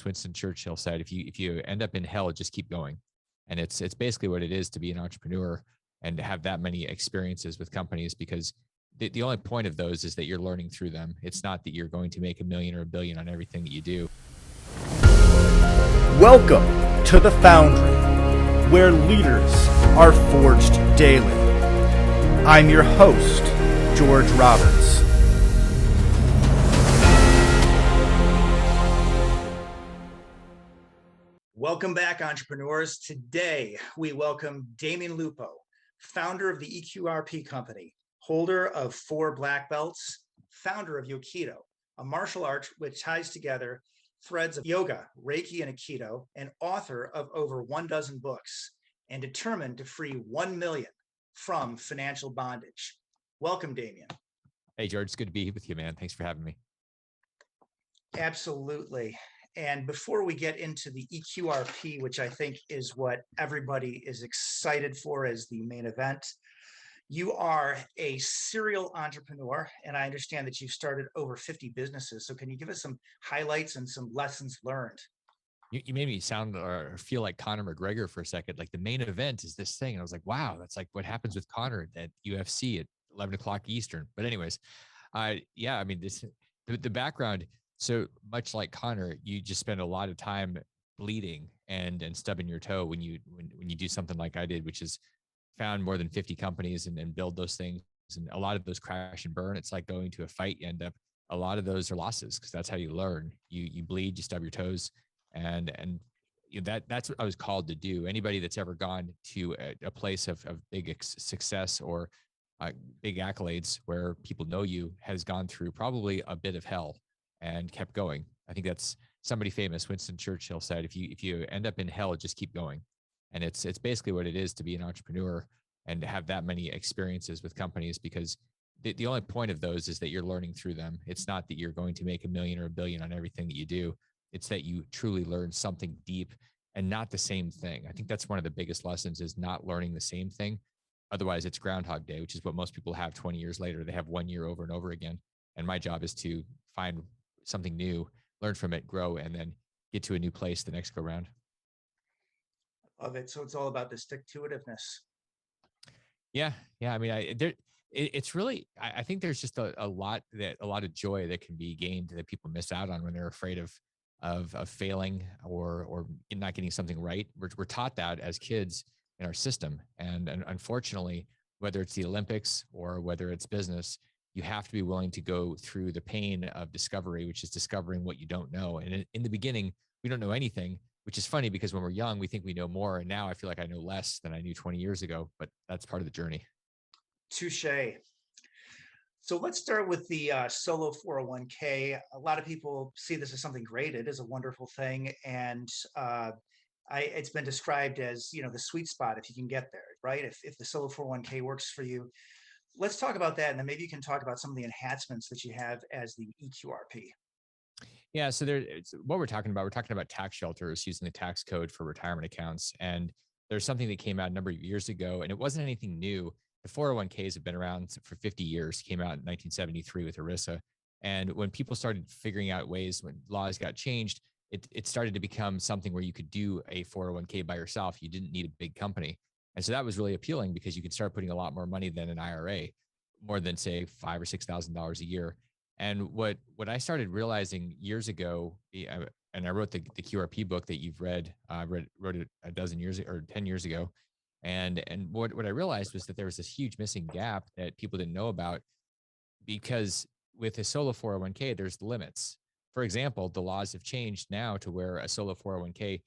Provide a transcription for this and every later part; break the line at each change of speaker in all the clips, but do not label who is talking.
Winston Churchill said, if you end up in hell, just keep going. And it's basically what it is to be an entrepreneur and to have that many experiences with companies, because the only point of those is that you're learning through them. It's not that you're going to make a million or a billion on everything that you do.
Welcome to the Foundry, where leaders are forged daily. I'm your host, George Roberts. Welcome back, entrepreneurs. Today, we welcome Damion Lupo, founder of the eQRP company, holder of 4 black belts, founder of Yokido, a martial art which ties together threads of yoga, Reiki, and Aikido, and author of over 12 books, and determined to free 1 million from financial bondage. Welcome, Damion.
Hey, George, it's good to be with you, man. Thanks for having me.
Absolutely. And before we get into the eQRP, which I think is what everybody is excited for as the main event, you are a serial entrepreneur, and I understand that you've started over 50 businesses. So can you give us some highlights and some lessons learned?
You made me sound or feel like Conor McGregor for a second. Like the main event is this thing. And I was like, wow, that's like what happens with Conor at UFC at 11 o'clock Eastern. But anyways, yeah, I mean, the background. So much like Conor, you just spend a lot of time bleeding and stubbing your toe when you do something like I did, which is found more than 50 companies and build those things. And a lot of those crash and burn. It's like going to a fight. You end up, a lot of those are losses because that's how you learn. You bleed, you stub your toes, and that's what I was called to do. Anybody that's ever gone to a place of big success or big accolades where people know you has gone through probably a bit of hell and kept going. I think that's somebody famous, Winston Churchill, said, if you end up in hell, just keep going. And it's basically what it is to be an entrepreneur and to have that many experiences with companies, because the only point of those is that you're learning through them. It's not that you're going to make a million or a billion on everything that you do. It's that you truly learn something deep and not the same thing. I think that's one of the biggest lessons, is not learning the same thing. Otherwise, it's Groundhog Day, which is what most people have 20 years later. They have 1 year over and over again. And my job is to find something new, learn from it, grow, and then get to a new place the next go round.
Of it. So it's all about the stick-to-itiveness.
Yeah. I mean, it's really, I think there's just a lot of joy that can be gained that people miss out on when they're afraid of failing or not getting something right. We're taught that as kids in our system. And unfortunately, whether it's the Olympics or whether it's business, you have to be willing to go through the pain of discovery, which is discovering what you don't know. And in the beginning, we don't know anything, which is funny because when we're young, we think we know more. And now I feel like I know less than I knew 20 years ago, but that's part of the journey.
Touche. So let's start with the solo 401k. A lot of people see this as something great. It is a wonderful thing. And it's been described as, the sweet spot if you can get there, right? If the solo 401k works for you. Let's talk about that. And then maybe you can talk about some of the enhancements that you have as the eQRP.
Yeah. So what we're talking about tax shelters using the tax code for retirement accounts. And there's something that came out a number of years ago, and it wasn't anything new. The 401ks have been around for 50 years, came out in 1973 with ERISA. And when people started figuring out ways, when laws got changed, it started to become something where you could do a 401k by yourself. You didn't need a big company. And so that was really appealing because you could start putting a lot more money than an IRA, more than say $5,000 or $6,000 a year. And what I started realizing years ago, and I wrote the QRP book that you've read. I wrote it a dozen years or 10 years ago. And what I realized was that there was this huge missing gap that people didn't know about, because with a solo 401k, there's limits. For example, the laws have changed now to where a solo 401k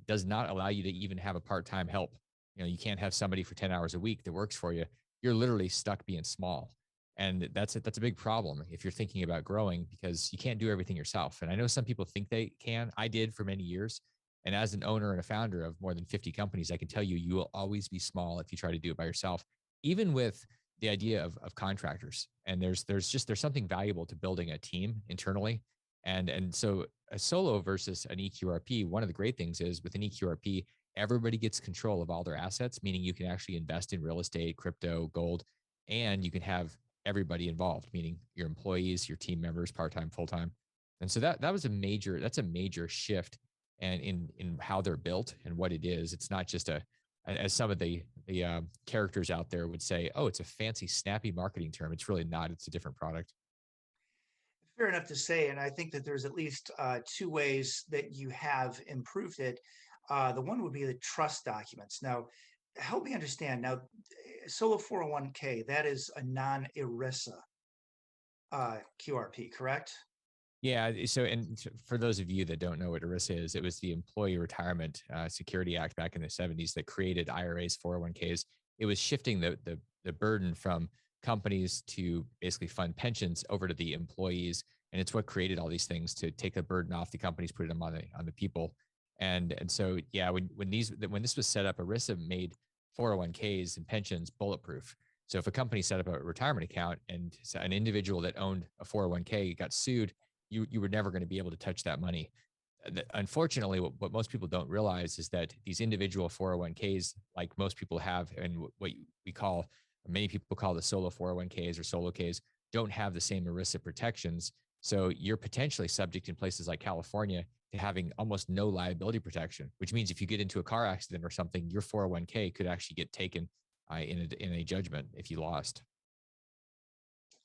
does not allow you to even have a part-time help. You can't have somebody for 10 hours a week that works for you. You're literally stuck being small. And that's a big problem if you're thinking about growing, because you can't do everything yourself. And I know some people think they can. I did for many years. And as an owner and a founder of more than 50 companies, I can tell you, you will always be small if you try to do it by yourself, even with the idea of contractors. And there's something valuable to building a team internally. And so a solo versus an eQRP, one of the great things is with an eQRP, everybody gets control of all their assets, meaning you can actually invest in real estate, crypto, gold, and you can have everybody involved, meaning your employees, your team members, part-time, full-time. And so that's a major shift and in how they're built and what it is. It's not just as some of the characters out there would say, oh, it's a fancy, snappy marketing term. It's really not. It's a different product.
Fair enough to say, and I think that there's at least two ways that you have improved it. The one would be the trust documents. Now, help me understand. Now, solo 401k, that is a non-ERISA QRP, correct?
Yeah. So, and for those of you that don't know what ERISA is, it was the Employee Retirement Security Act back in the 70s that created IRAs, 401ks. It was shifting the burden from companies to basically fund pensions over to the employees, and it's what created all these things to take the burden off the companies, put them on the people. And so yeah, when this was set up, ERISA made 401ks and pensions bulletproof. So if a company set up a retirement account and an individual that owned a 401k got sued, you were never going to be able to touch that money. Unfortunately, what most people don't realize is that these individual 401ks, like most people have, and what we call, many people call the solo 401ks or solo Ks, don't have the same ERISA protections. So you're potentially subject in places like California to having almost no liability protection, which means if you get into a car accident or something, your 401k could actually get taken in a judgment if you lost.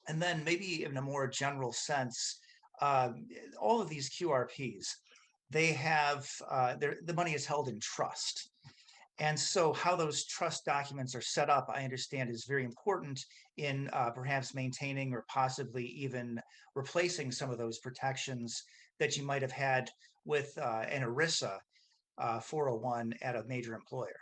And then maybe in a more general sense, uh, all of these QRPs, they have the money is held in trust. And so how those trust documents are set up, I understand, is very important in perhaps maintaining or possibly even replacing some of those protections that you might have had with an ERISA 401 at a major employer.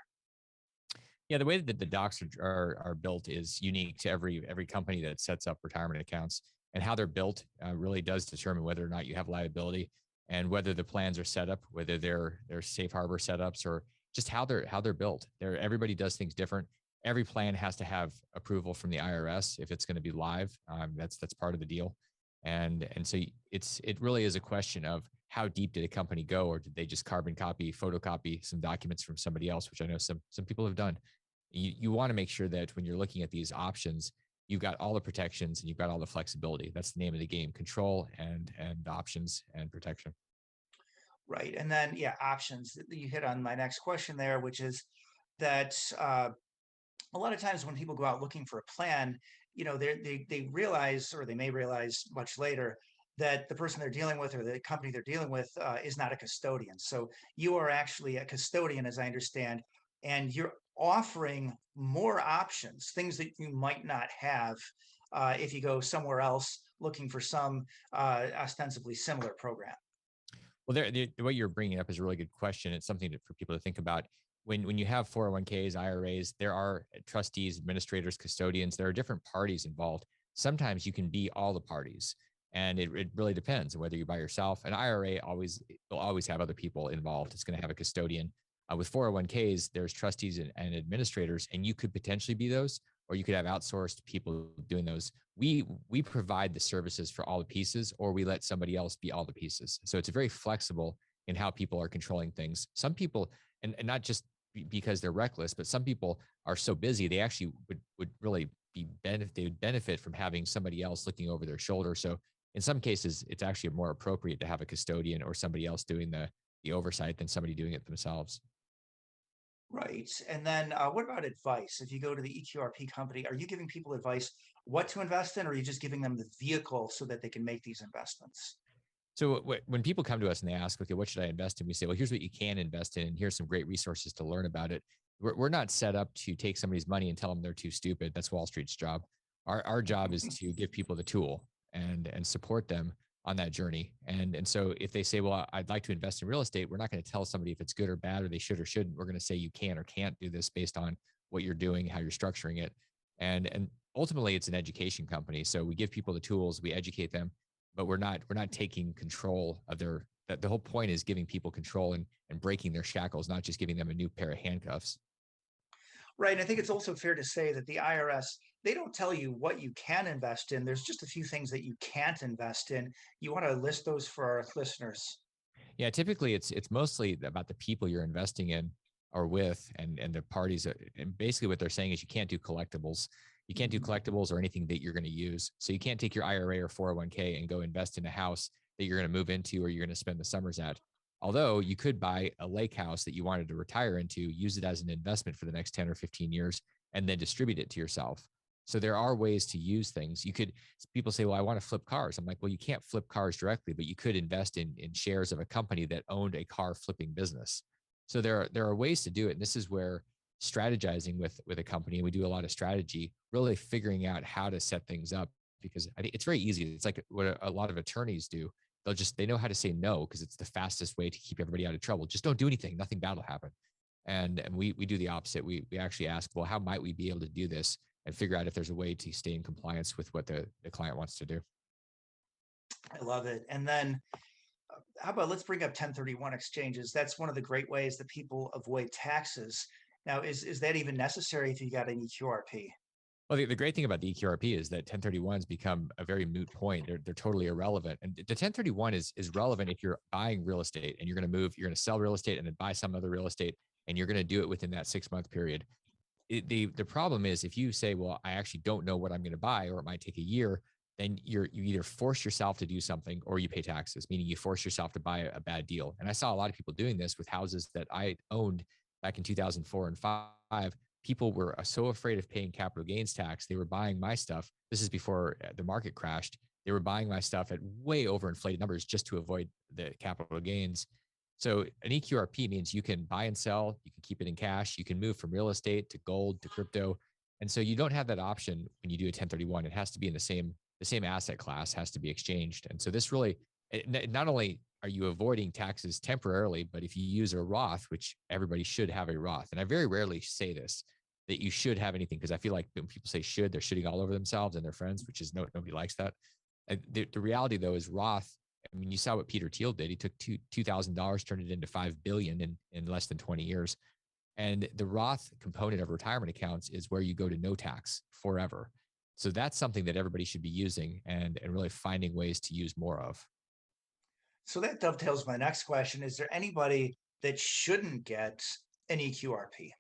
Yeah, the way that the docs are built is unique to every company that sets up retirement accounts, and how they're built really does determine whether or not you have liability, and whether the plans are set up, whether they're safe harbor setups, or just how they're built. Everybody does things different. Every plan has to have approval from the IRS if it's going to be live. That's part of the deal, and so it really is a question of how deep did a company go, or did they just carbon copy, photocopy some documents from somebody else, which I know some people have done. You want to make sure that when you're looking at these options, you've got all the protections and you've got all the flexibility. That's the name of the game: control and options and protection.
Right. And then, yeah, options. You hit on my next question there, which is that a lot of times when people go out looking for a plan, they realize, or they may realize much later, that the person they're dealing with or the company they're dealing with is not a custodian. So you are actually a custodian, as I understand, and you're offering more options, things that you might not have if you go somewhere else looking for some ostensibly similar program.
Well, the way you're bringing up is a really good question. It's something for people to think about. When you have 401ks, IRAs, there are trustees, administrators, custodians. There are different parties involved. Sometimes you can be all the parties, and it really depends on whether you're by yourself. An IRA will always have other people involved. It's going to have a custodian. With 401ks, there's trustees and administrators, and you could potentially be those, or you could have outsourced people doing those. We provide the services for all the pieces, or we let somebody else be all the pieces. So it's very flexible in how people are controlling things. Some people, and not just because they're reckless, but some people are so busy they actually would really they would benefit from having somebody else looking over their shoulder. So in some cases, it's actually more appropriate to have a custodian or somebody else doing the oversight than somebody doing it themselves.
Right. And then what about advice? If you go to the eQRP company, are you giving people advice what to invest in, or are you just giving them the vehicle so that they can make these investments?
So when people come to us and they ask, okay, what should I invest in? We say, well, here's what you can invest in, and here's some great resources to learn about it. We're not set up to take somebody's money and tell them they're too stupid. That's Wall Street's job. Our job is to give people the tool and support them on that journey. And so if they say, well, I'd like to invest in real estate, we're not going to tell somebody if it's good or bad, or they should or shouldn't. We're going to say you can or can't do this based on what you're doing, how you're structuring it. And ultimately it's an education company. So we give people the tools, we educate them, but we're not taking control of the whole point is giving people control and breaking their shackles, not just giving them a new pair of handcuffs.
Right. And I think it's also fair to say that the IRS, they don't tell you what you can invest in. There's just a few things that you can't invest in. You want to list those for our listeners.
Yeah, typically it's mostly about the people you're investing in or with, and the parties. And basically what they're saying is you can't do collectibles. You can't do collectibles or anything that you're going to use. So you can't take your IRA or 401k and go invest in a house that you're going to move into or you're going to spend the summers at. Although you could buy a lake house that you wanted to retire into, use it as an investment for the next 10 or 15 years, and then distribute it to yourself. So there are ways to use things. You could, people say, well, I want to flip cars. I'm like, well, you can't flip cars directly, but you could invest in shares of a company that owned a car flipping business. So there are ways to do it. And this is where strategizing with a company, and we do a lot of strategy, really figuring out how to set things up, because I think it's very easy. It's like what a lot of attorneys do. They know how to say no because it's the fastest way to keep everybody out of trouble. Just don't do anything. Nothing bad will happen. And we do the opposite. We actually ask, well, how might we be able to do this, and figure out if there's a way to stay in compliance with what the client wants to do.
I love it. And then how about let's bring up 1031 exchanges. That's one of the great ways that people avoid taxes. Now, is that even necessary if you got an eQRP?
Well, the great thing about the eQRP is that 1031s become a very moot point. They're totally irrelevant. And the 1031 is relevant if you're buying real estate and you're going to sell real estate and then buy some other real estate, and you're going to do it within that 6-month period. The problem is if you say, well, I actually don't know what I'm going to buy, or it might take a year, then you either force yourself to do something or you pay taxes, meaning you force yourself to buy a bad deal. And I saw a lot of people doing this with houses that I owned back in 2004 and 5. People were so afraid of paying capital gains tax. They were buying my stuff. This is before the market crashed. They were buying my stuff at way overinflated numbers just to avoid the capital gains. So an eQRP means you can buy and sell, you can keep it in cash, you can move from real estate to gold to crypto. And so you don't have that option when you do a 1031. It has to be in the same asset class, has to be exchanged. And so this really, not only are you avoiding taxes temporarily, but if you use a Roth, which everybody should have a Roth, and I very rarely say this, that you should have anything, because I feel like when people say should, they're shitting all over themselves and their friends, which is nobody likes that. The reality though is Roth, I mean, you saw what Peter Thiel did. He took $2,000, turned it into $5 billion in less than 20 years. And the Roth component of retirement accounts is where you go to no tax forever. So that's something that everybody should be using and really finding ways to use more of.
So that dovetails my next question. Is there anybody that shouldn't get an eQRP?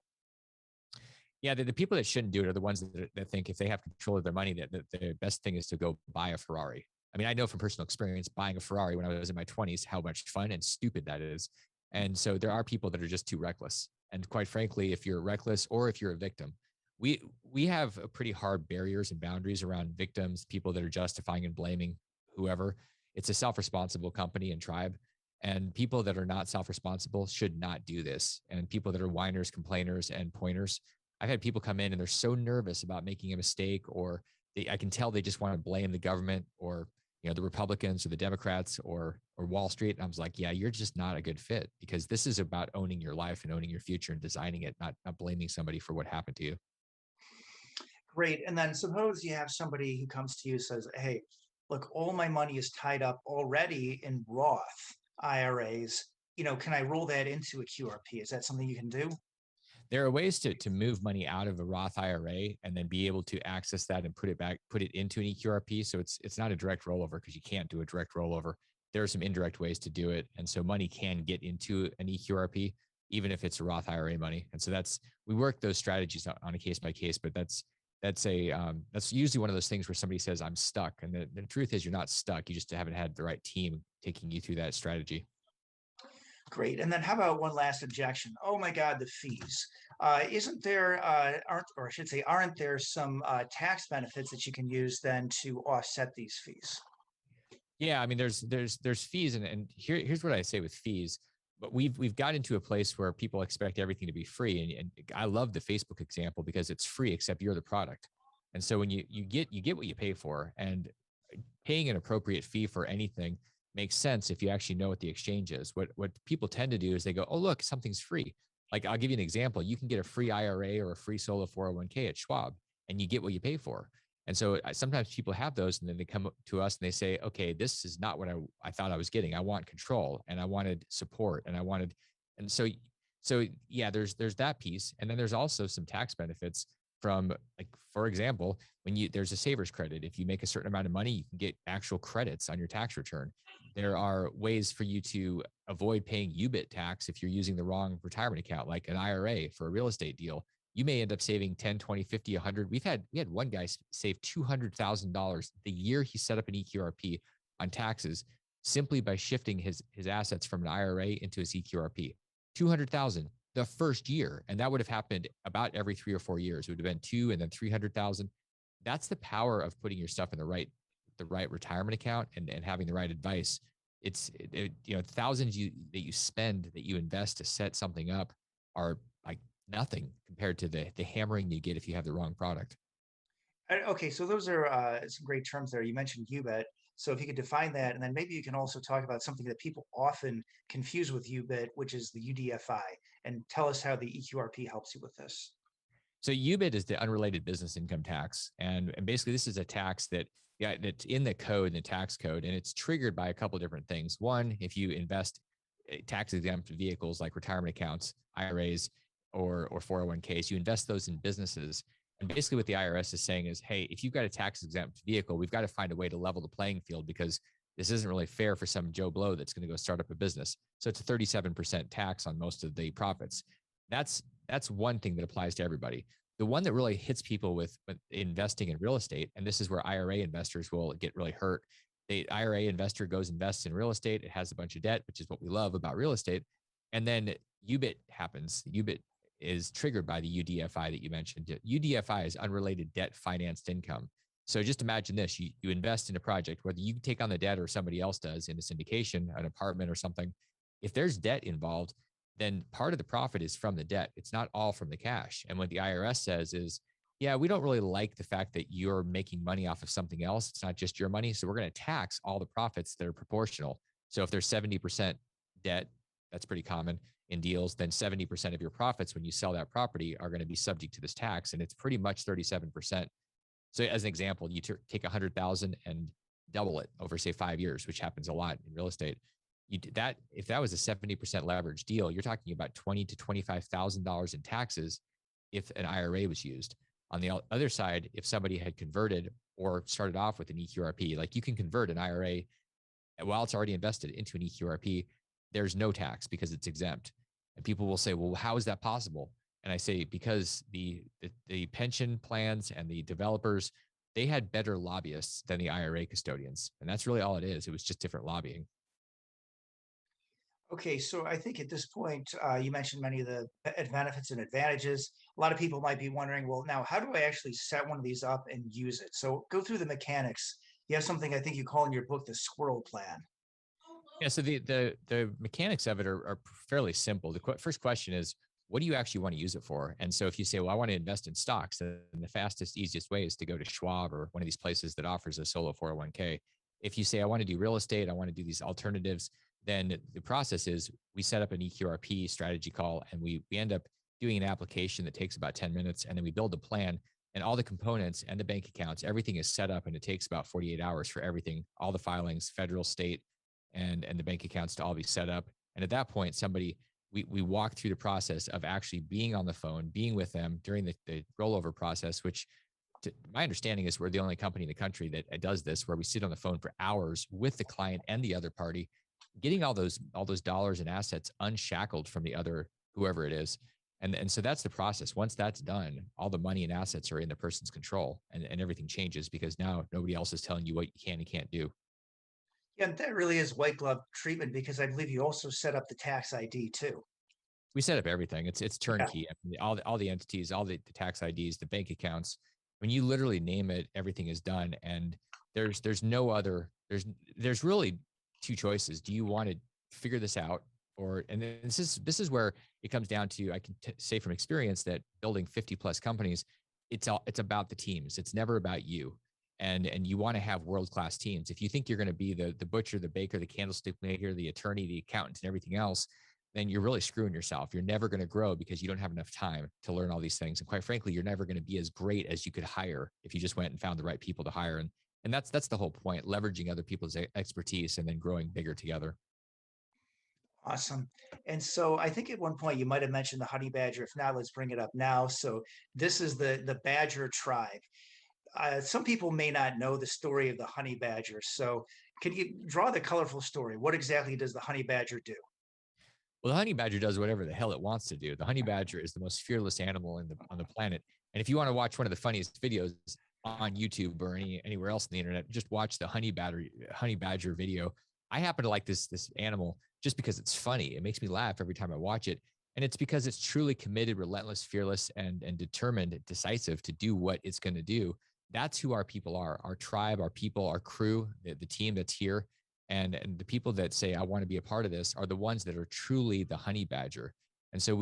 Yeah, the people that shouldn't do it are the ones that think if they have control of their money, that the best thing is to go buy a Ferrari. I mean, I know from personal experience, buying a Ferrari when I was in my 20s, how much fun and stupid that is. And so there are people that are just too reckless. And quite frankly, if you're reckless or if you're a victim, we have a pretty hard barriers and boundaries around victims, people that are justifying and blaming whoever. It's a self-responsible company and tribe. And people that are not self-responsible should not do this. And people that are whiners, complainers, and pointers, I've had people come in and they're so nervous about making a mistake, or I can tell they just want to blame the government or the Republicans or the Democrats or Wall Street. And I was like, yeah, you're just not a good fit, because this is about owning your life and owning your future and designing it, not blaming somebody for what happened to you.
Great. And then suppose you have somebody who comes to you and says, hey, look, all my money is tied up already in Roth IRAs. Can I roll that into a QRP? Is that something you can do?
There are ways to move money out of a Roth IRA and then be able to access that and put it into an eQRP. So it's not a direct rollover, because you can't do a direct rollover. There are some indirect ways to do it. And so money can get into an eQRP, even if it's a Roth IRA money. And so we work those strategies on a case by case, but that's usually one of those things where somebody says, I'm stuck. And the truth is you're not stuck. You just haven't had the right team taking you through that strategy.
Great. And then how about one last objection? Oh my God, the fees. Isn't there, aren't there some tax benefits that you can use then to offset these fees?
Yeah, I mean, there's fees, and here's what I say with fees. But we've got into a place where people expect everything to be free, and I love the Facebook example because it's free except you're the product. And so when you get what you pay for, and paying an appropriate fee for anything makes sense if you actually know what the exchange is. What people tend to do is they go, oh, look, something's free. Like, I'll give you an example. You can get a free IRA or a free solo 401k at Schwab, and you get what you pay for. And so sometimes people have those, and then they come to us and they say, okay, this is not what I thought I was getting. I want control, and I wanted support, and so yeah, there's that piece. And then there's also some tax benefits from, like, for example, there's a saver's credit. If you make a certain amount of money, you can get actual credits on your tax return. There are ways for you to avoid paying UBIT tax if you're using the wrong retirement account, like an IRA for a real estate deal. You may end up saving 10, 20, 50, 100. We had one guy save $200,000 the year he set up an eQRP on taxes, simply by shifting his assets from an IRA into his eQRP. 200,000 the first year. And that would have happened about every 3 or 4 years. It would have been 2 and then 300,000. That's the power of putting your stuff in the right retirement account and having the right advice. Thousands that you spend, that you invest to set something up are like nothing compared to the hammering you get if you have the wrong product.
Okay, so those are some great terms there. You mentioned UBIT. So if you could define that, and then maybe you can also talk about something that people often confuse with UBIT, which is the UDFI, and tell us how the eQRP helps you with this.
So UBIT is the unrelated business income tax. And basically this is a tax that's in the code, in the tax code, and it's triggered by a couple of different things. One, if you invest tax exempt vehicles like retirement accounts, IRAs, or 401ks, you invest those in businesses. And basically what the IRS is saying is, hey, if you've got a tax exempt vehicle, we've got to find a way to level the playing field, because this isn't really fair for some Joe Blow that's going to go start up a business. So it's a 37% tax on most of the profits. That's one thing that applies to everybody. The one that really hits people with investing in real estate, and this is where IRA investors will get really hurt. The IRA investor goes invests in real estate. It has a bunch of debt, which is what we love about real estate. And then UBIT happens. UBIT is triggered by the UDFI that you mentioned. UDFI is unrelated debt financed income. So just imagine this, you invest in a project, whether you take on the debt or somebody else does in a syndication, an apartment or something. If there's debt involved, then part of the profit is from the debt. It's not all from the cash. And what the IRS says is, yeah, we don't really like the fact that you're making money off of something else. It's not just your money. So we're going to tax all the profits that are proportional. So if there's 70% debt, that's pretty common in deals, then 70% of your profits when you sell that property are going to be subject to this tax. And it's pretty much 37%. So as an example, you take 100,000 and double it over, say, 5 years, which happens a lot in real estate. If that was a 70% leverage deal, you're talking about $20,000 to $25,000 in taxes if an IRA was used. On the other side, if somebody had converted or started off with an eQRP, like you can convert an IRA while it's already invested into an eQRP, there's no tax because it's exempt. And people will say, well, how is that possible? And I say, because the pension plans and the developers, they had better lobbyists than the IRA custodians. And that's really all it is. It was just different lobbying.
Okay, so I think at this point, you mentioned many of the benefits and advantages. A lot of people might be wondering, well, now how do I actually set one of these up and use it? So go through the mechanics. You have something I think you call in your book the Squirrel Plan.
Yeah, so the mechanics of it are fairly simple. The first question is, what do you actually want to use it for? And so if you say, well, I want to invest in stocks, then the fastest, easiest way is to go to Schwab or one of these places that offers a solo 401k. If you say, I want to do real estate, I want to do these alternatives, then the process is we set up an eQRP strategy call, and we end up doing an application that takes about 10 minutes, and then we build a plan, and all the components and the bank accounts, everything is set up, and it takes about 48 hours for everything, all the filings, federal, state, and the bank accounts to all be set up. And at that point, we walk through the process of actually being on the phone, being with them during the rollover process, which my understanding is we're the only company in the country that does this, where we sit on the phone for hours with the client and the other party, getting all those dollars and assets unshackled from the other, whoever it is. And so that's the process. Once that's done, all the money and assets are in the person's control, and everything changes because now nobody else is telling you what you can and can't do.
Yeah, and that really is white glove treatment, because I believe you also set up the tax ID too.
We set up everything. It's
Yeah.
turnkey. I mean, all the entities, all the tax IDs, the bank accounts. When you literally name it, everything is done. And there's no other. There's really two choices. Do you want to figure this out, or and this is where it comes down to, I can say from experience that building 50 plus companies, it's about the teams. It's never about you. And you want to have world-class teams. If you think you're going to be the butcher, the baker, the candlestick maker, the attorney, the accountant, and everything else, then you're really screwing yourself. You're never going to grow because you don't have enough time to learn all these things. And quite frankly, you're never going to be as great as you could hire if you just went and found the right people to hire. And that's the whole point, leveraging other people's expertise and then growing bigger together.
Awesome. And so I think at one point you might have mentioned the honey badger. If not, let's bring it up now. So this is the badger tribe. Some people may not know the story of the honey badger. So can you draw the colorful story? What exactly does the honey badger do?
Well, the honey badger does whatever the hell it wants to do. The honey badger is the most fearless animal on the planet. And if you want to watch one of the funniest videos on YouTube or anywhere else on the internet, just watch the honey badger video. I happen to like this animal just because it's funny. It makes me laugh every time I watch it. And it's because it's truly committed, relentless, fearless, and determined, decisive to do what it's going to do. That's who our people are, our tribe, our people, our crew, the team that's here. And the people that say, I want to be a part of this are the ones that are truly the honey badger. And so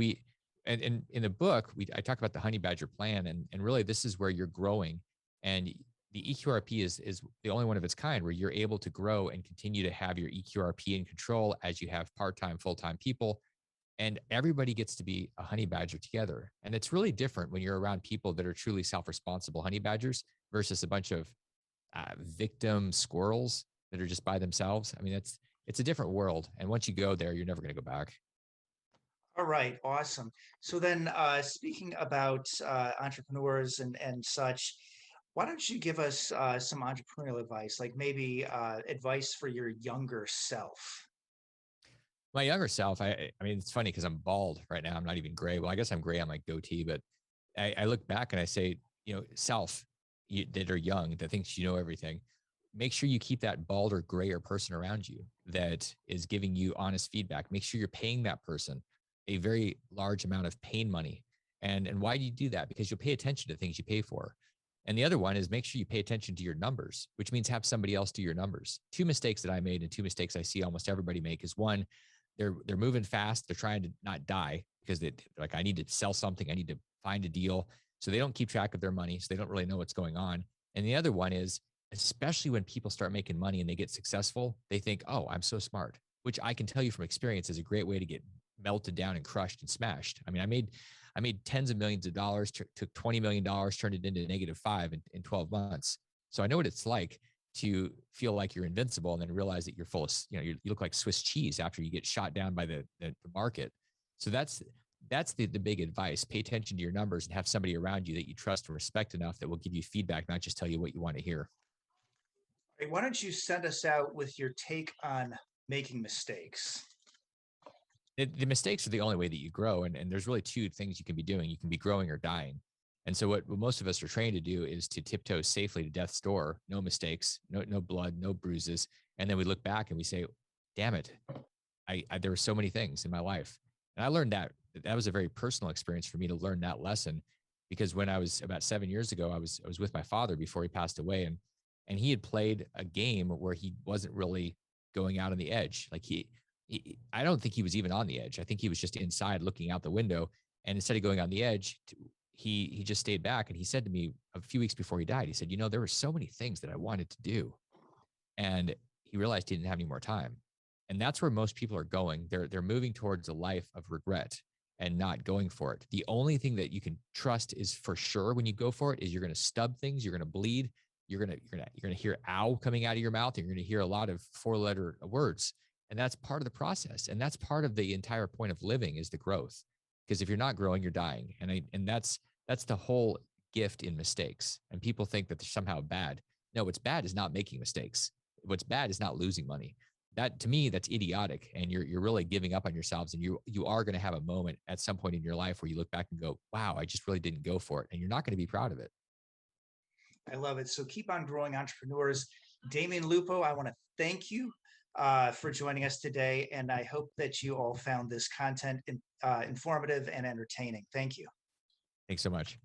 and in the book, I talk about the honey badger plan. And really, this is where you're growing. And the eQRP is the only one of its kind where you're able to grow and continue to have your eQRP in control as you have part-time, full-time people. And everybody gets to be a honey badger together. And it's really different when you're around people that are truly self-responsible honey badgers versus a bunch of victim squirrels that are just by themselves. I mean, it's a different world. And once you go there, you're never going to go back.
All right, awesome. So then, speaking about entrepreneurs and such, why don't you give us some entrepreneurial advice, like maybe advice for your younger self?
My younger self, I mean, it's funny because I'm bald right now. I'm not even gray. Well, I guess I'm gray on my goatee, but I look back and I say, self that are young, that thinks you know everything, make sure you keep that bald or grayer person around you that is giving you honest feedback. Make sure you're paying that person a very large amount of pain money. And why do you do that? Because you'll pay attention to things you pay for. And the other one is make sure you pay attention to your numbers, which means have somebody else do your numbers. Two mistakes that I made and two mistakes I see almost everybody make is one, they're moving fast. They're trying to not die because they're like, I need to sell something. I need to find a deal. So they don't keep track of their money. So they don't really know what's going on. And the other one is, especially when people start making money and they get successful, they think, oh, I'm so smart, which I can tell you from experience is a great way to get melted down and crushed and smashed. I mean, I made tens of millions of dollars, took $20 million, turned it into -5 in 12 months. So I know what it's like to feel like you're invincible and then realize that you're full of, you look like Swiss cheese after you get shot down by the market. So that's the big advice. Pay attention to your numbers and have somebody around you that you trust and respect enough that will give you feedback, not just tell you what you want to hear.
Hey, why don't you send us out with your take on making mistakes?
The mistakes are the only way that you grow. And there's really two things you can be doing. You can be growing or dying. And so what most of us are trained to do is to tiptoe safely to death's door, no mistakes, no blood, no bruises. And then we look back and we say, damn it, there were so many things in my life. And I learned that was a very personal experience for me to learn that lesson, because when I was about 7 years ago, I was with my father before he passed away. And he had played a game where he wasn't really going out on the edge. Like I don't think he was even on the edge. I think he was just inside looking out the window. And instead of going on the edge, he just stayed back. And he said to me a few weeks before he died, he said, there were so many things that I wanted to do. And he realized he didn't have any more time. And that's where most people are going. They're moving towards a life of regret and not going for it. The only thing that you can trust is for sure when you go for it is you're going to stub things, you're going to bleed, you're going to hear ow coming out of your mouth, and you're going to hear a lot of 4-letter words. And that's part of the process. And that's part of the entire point of living is the growth. Because if you're not growing, you're dying. And that's the whole gift in mistakes. And people think that they're somehow bad. No, what's bad is not making mistakes. What's bad is not losing money. That, to me, that's idiotic. And you're really giving up on yourselves. And you are going to have a moment at some point in your life where you look back and go, wow, I just really didn't go for it. And you're not going to be proud of it.
I love it. So keep on growing, entrepreneurs. Damion Lupo, I want to thank you for joining us today. And I hope that you all found this content informative and entertaining. Thank you.
Thanks so much.